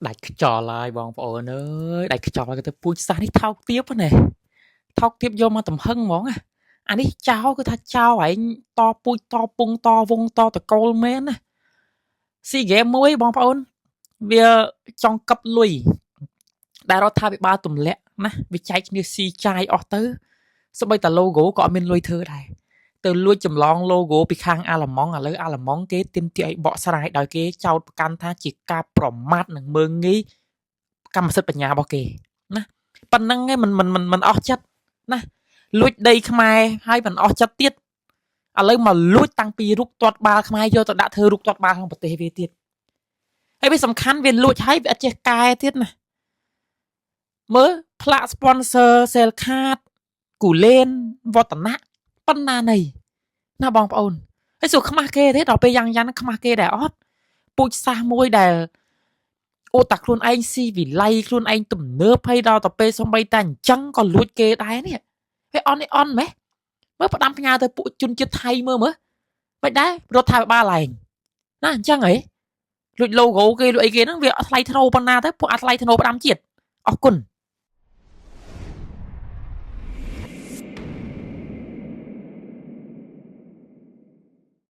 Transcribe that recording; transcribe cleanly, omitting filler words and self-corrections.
ដាច់ខ្យល់ហើយបងប្អូនអើយដាច់ខ្យល់ហើយក៏ទៅពូជសាសនេះថោកទាបហ្នឹងណែថោកទាបយកមកទំហឹងហ្មងអានេះចោលគឺថាចោលឯងតពូជតពងតវងតតកូលមែនណាស៊ីហ្គេមមួយបងប្អូនវាចង់កັບលុយដែលរដ្ឋាភិបាលទម្លាក់ណាវាចែកគ្នាស៊ីចាយអស់ទៅស្បីតែ logo ក៏អត់មានលុយធ្វើដែរទៅលួចចម្លង logo ពីខាងអាឡម៉ង់ឥឡូវអាឡម៉ង់គេទាមទារឲ្យបកស្រាយដោយគេចោទប្រកាន់ថាជាការប្រមាថនិងមើងងាយកម្មសិទ្ធិបញ្ញារបស់គេណាប៉ុណ្ណឹងឯងមិនអស់ចិត្តណាលួចដីខ្មែរហើយមិនអស់ចិត្តទៀតឥឡូវមកលួចតាំងពីរូបទាត់បាល់ខ្មែរយកទៅដាក់ធ្វើរូបទាត់បាល់ក្នុងប្រទេសវាទៀតហើយវាសំខាន់វាលួចហើយវាអត់ចេះកែទៀតណាមើលផ្លាក sponsor sale card គូលេនវឌ្ឍនៈប៉ុណ្ណាណីណាបងប្អូនហើយសួរខ្មាស់គេទេដល់ពេលយ៉ាងខ្មាស់គេដែរអត់ពូជសាសមួយដែលអូតាខ្លួនឯងស៊ីវិល័យខ្លួនឯងទំនើបហើយដល់ទៅពេលសំបីតែអញ្ចឹងក៏លួចគេដែរនេះហើយអន់ម៉េះមើលផ្ដាំផ្ញើទៅពួកជនជាតិថៃមើលមិនដែររដ្ឋាភិបាលឯងណាអញ្ចឹងហីលួច logo គេលួចអីគេហ្នឹងវាអត់ថ្លៃធ្នូប៉ុណ្ណាទៅពួកអត់ថ្លៃធ្នូផ្ដាំជាតិអរគុណ